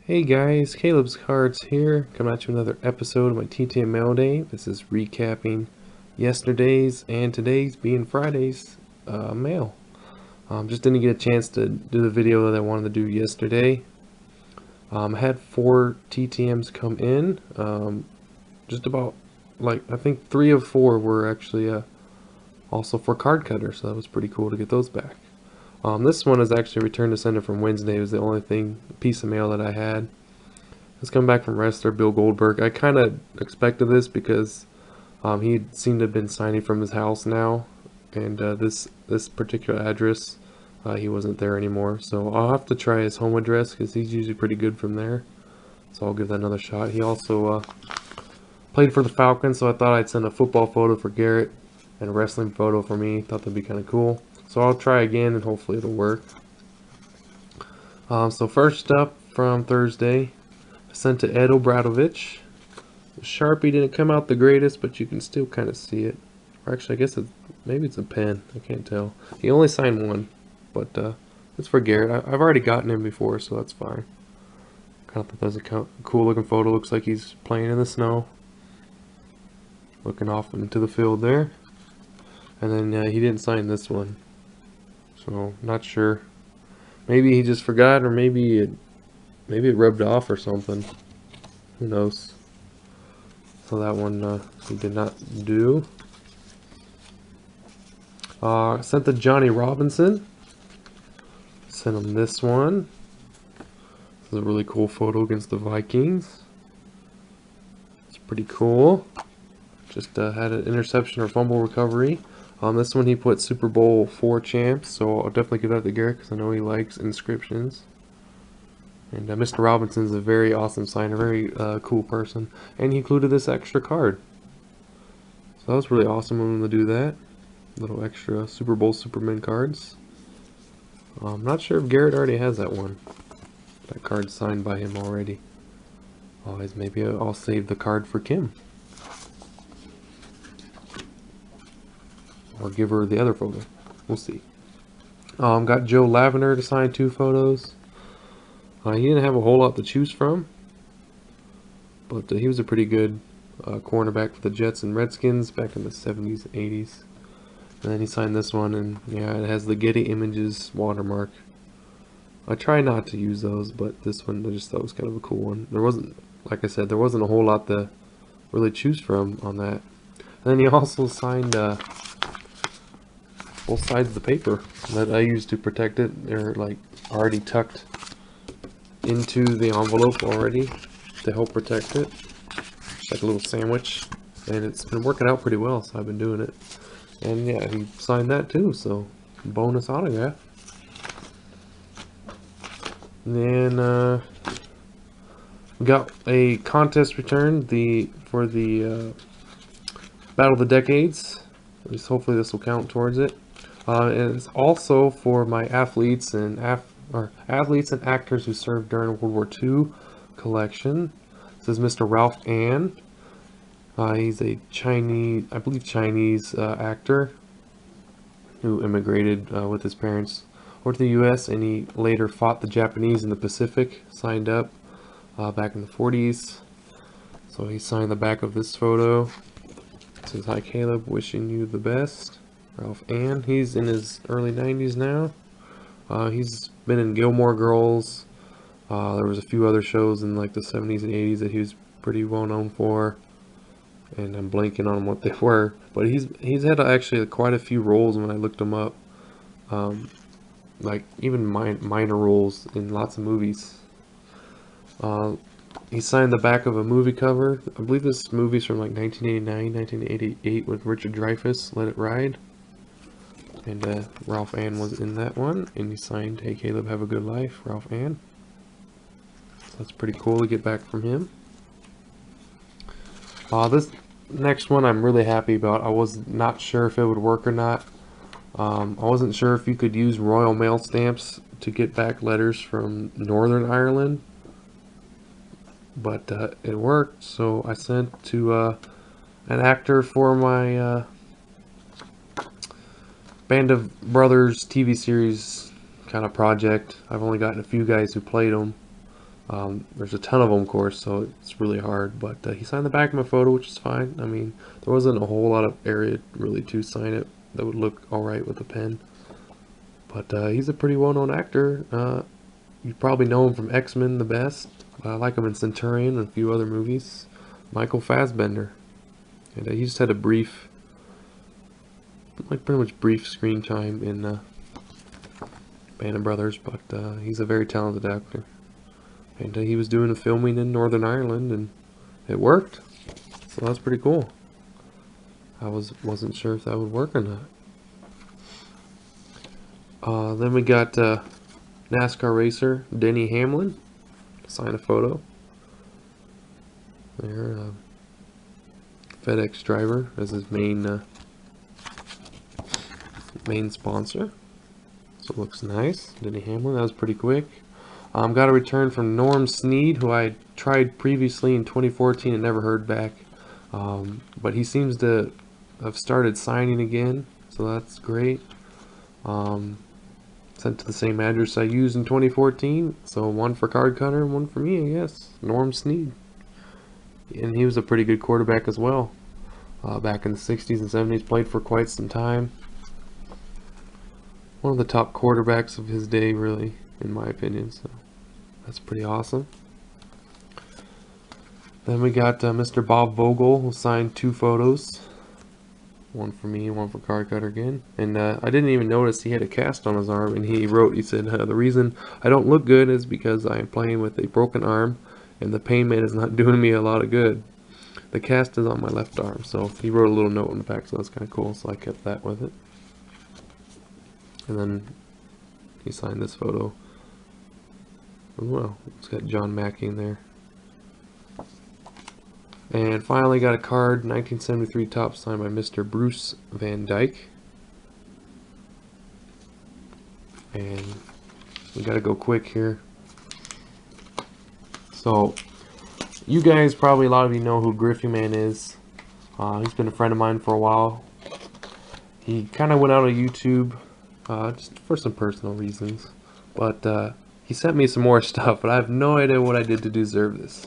Hey guys, Caleb's Cards here, coming at you with another episode of my TTM Mail Day. This is recapping yesterday's and today's, being Friday's, mail. Just didn't get a chance to do the video that I wanted to do yesterday. I had 4 TTMs come in, just about, I think 3 of 4 were actually also for card cutter, so that was pretty cool to get those back. This one is actually returned to sender from Wednesday. It was the only piece of mail that I had. It's coming back from wrestler Bill Goldberg. I kind of expected this because he seemed to have been signing from his house now, and this particular address, he wasn't there anymore. So I'll have to try his home address because he's usually pretty good from there. So I'll give that another shot. He also played for the Falcons, so I thought I'd send a football photo for Garrett and a wrestling photo for me. Thought that'd be kind of cool. So I'll try again and hopefully it'll work. So first up from Thursday, I sent to Ed Obradovich. The Sharpie didn't come out the greatest, but you can still kind of see it. Or actually, I guess maybe it's a pen. I can't tell. He only signed one, but it's for Garrett. I've already gotten him before, so that's fine. Kind of thought that was a cool looking photo. Looks like he's playing in the snow, looking off into the field there. And then he didn't sign this one. So, not sure. Maybe he just forgot, or maybe it rubbed off or something. Who knows? So that one he did not do. Sent to Johnny Robinson. Sent him this one. This is a really cool photo against the Vikings. It's pretty cool. Just had an interception or fumble recovery. On this one he put Super Bowl IV champs, so I'll definitely give that to Garrett because I know he likes inscriptions. And Mr. Robinson's a very awesome signer, very cool person. And he included this extra card. So that was really awesome of him to do that. Little extra Super Bowl Superman cards. I'm not sure if Garrett already has that one. That card signed by him already. Otherwise, maybe I'll save the card for Kim. Or give her the other photo. We'll see. Got Joe Lavender to sign 2 photos. He didn't have a whole lot to choose from, but he was a pretty good cornerback for the Jets and Redskins back in the 70s and 80s. And then he signed this one, and yeah, it has the Getty Images watermark. I try not to use those, but this one I just thought was kind of a cool one. There wasn't, like I said, there wasn't a whole lot to really choose from on that. And then he also signed both sides of the paper that I used to protect it. They're like already tucked into the envelope already to help protect it. It's like a little sandwich, and it's been working out pretty well, so I've been doing it. And yeah, he signed that too, so bonus autograph. And then we got a contest return for the Battle of the Decades. At least hopefully this will count towards it. And it's also for my athletes and actors who served during World War II collection. This is Mr. Ralph Ann. He's a Chinese, I believe Chinese actor who immigrated with his parents over to the U.S. and he later fought the Japanese in the Pacific. Signed up back in the 40s. So he signed the back of this photo. It says, "Hi Caleb, wishing you the best." Ralph Ann. He's in his early 90s now. He's been in Gilmore Girls. There was a few other shows in like the 70s and 80s that he was pretty well known for, and I'm blanking on what they were. But he's had actually quite a few roles when I looked him up, like even minor roles in lots of movies. He signed the back of a movie cover. I believe this movie's from like 1989, 1988 with Richard Dreyfuss. Let It Ride. And Ralph Ann was in that one, and he signed, "Hey Caleb, have a good life, Ralph Ann." So that's pretty cool to get back from him. This next one I'm really happy about. I was not sure if it would work or not. I wasn't sure if you could use Royal Mail stamps to get back letters from Northern Ireland, but it worked. So I sent to an actor for my Band of Brothers TV series kind of project. I've only gotten a few guys who played them, There's a ton of them, of course, so it's really hard. But he signed the back of my photo, which is fine. I mean, there wasn't a whole lot of area really to sign it that would look alright with a pen. But he's a pretty well-known actor. You probably know him from X-Men the best. I like him in Centurion and a few other movies. Michael Fassbender. And he just had a brief, like pretty much brief screen time in Band of Brothers, but he's a very talented actor. And he was doing a filming in Northern Ireland, and it worked. So that's pretty cool. I wasn't sure if that would work or not. Then we got NASCAR racer Denny Hamlin. Sign a photo. There, FedEx driver as his main sponsor. So it looks nice. Denny Hamlin, that was pretty quick. Got a return from Snead, who I tried previously in 2014 and never heard back. But he seems to have started signing again, so that's great. Sent to the same address I used in 2014, so one for Card Cutter and one for me, I guess. Snead. And he was a pretty good quarterback as well. Back in the 60s and 70s, played for quite some time. One of the top quarterbacks of his day, really, in my opinion, so that's pretty awesome. Then we got Mr. Bob Vogel, who signed 2 photos. One for me, one for Card Cutter again. And I didn't even notice he had a cast on his arm, and he said, the reason I don't look good is because I am playing with a broken arm, and the pain med is not doing me a lot of good. The cast is on my left arm, so he wrote a little note in the back, so that's kind of cool, so I kept that with it. And then he signed this photo. Well, it's got John Mackey in there. And finally got a card, 1973 top, signed by Mr. Bruce Van Dyke. And we gotta go quick here. So, you guys, probably a lot of you know who Griffey Man is. He's been a friend of mine for a while. He kind of went out of YouTube just for some personal reasons. But he sent me some more stuff, but I have no idea what I did to deserve this.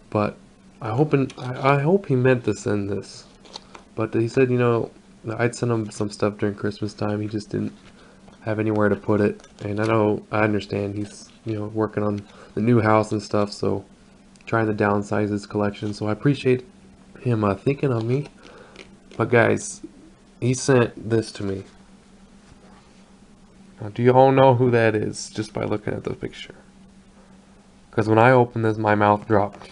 But I hope he meant to send this. But he said, you know, I'd send him some stuff during Christmas time. He just didn't have anywhere to put it. And I understand he's, you know, working on the new house and stuff, so trying to downsize his collection. So I appreciate him thinking of me. But guys, he sent this to me. Now, do you all know who that is just by looking at the picture? Because when I opened this, my mouth dropped.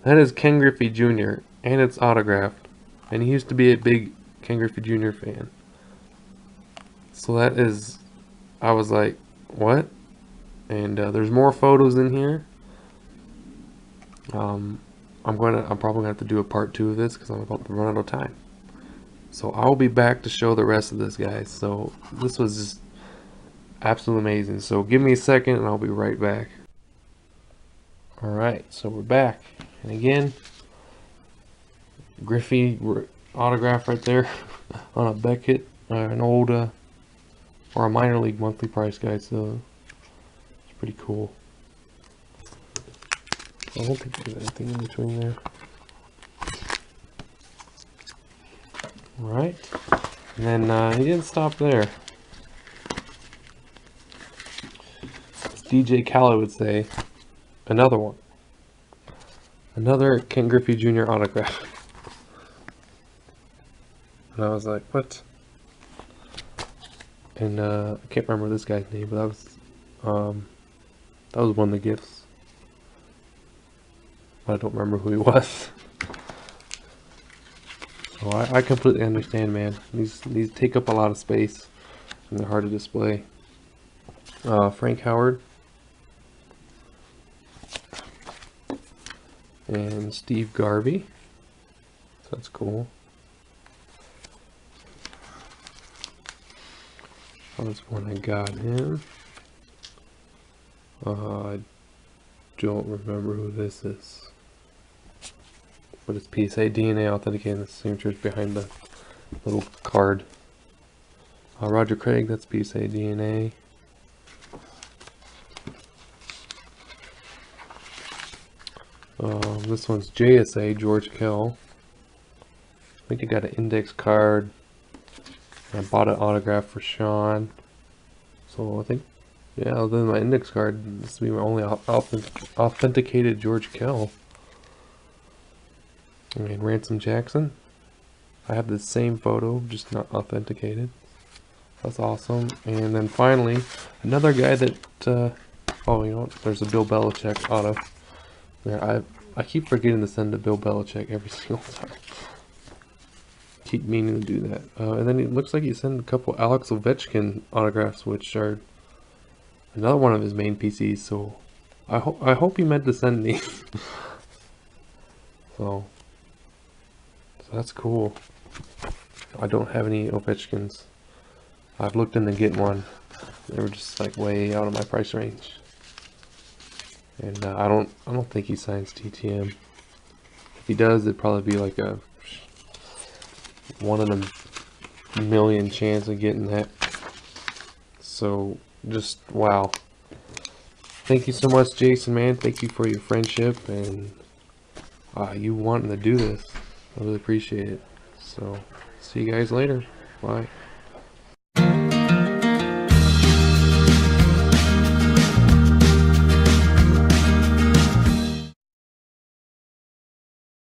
That is Ken Griffey Jr. and it's autographed. And he used to be a big Ken Griffey Jr. fan. So that is, I was like, what? And there's more photos in here. I'm probably gonna have to do a part 2 of this because I'm about to run out of time. So I'll be back to show the rest of this, guys. So this was just absolutely amazing. So give me a second and I'll be right back. Alright, so we're back. And again, Griffey autograph right there on a Beckett, an old, or a minor league monthly price, guys. So it's pretty cool. I don't think there's anything in between there. Alright, and then he didn't stop there. As DJ Khaled would say, another one. Another Ken Griffey Jr. autograph. And I was like, what? And I can't remember this guy's name, but that was one of the gifts. But I don't remember who he was. So I completely understand, man. These take up a lot of space, and they're hard to display. Frank Howard. And Steve Garvey. So that's cool. That's one I got him. I don't remember who this is. But it's PSA DNA authenticating the signatures behind the little card. Roger Craig, that's PSA DNA. This one's JSA, George Kell. I think I got an index card. I bought an autograph for Sean. So I think, yeah, other than my index card, this will be my only authenticated George Kell. And Ransom Jackson. I have the same photo, just not authenticated. That's awesome. And then finally, another guy that, oh, you know what? There's a Bill Belichick auto. There, I keep forgetting to send a Bill Belichick every single time. Keep meaning to do that. And then it looks like he sent a couple Alex Ovechkin autographs, which are another one of his main PCs. So I hope he meant to send these. so that's cool. I don't have any Ovechkins. I've looked into getting one. They were just like way out of my price range. And I don't think he signs TTM. If he does, it'd probably be like a 1 in a million chance of getting that. So just wow. Thank you so much, Jason, man. Thank you for your friendship and you wanting to do this. I really appreciate it. So see you guys later. Bye.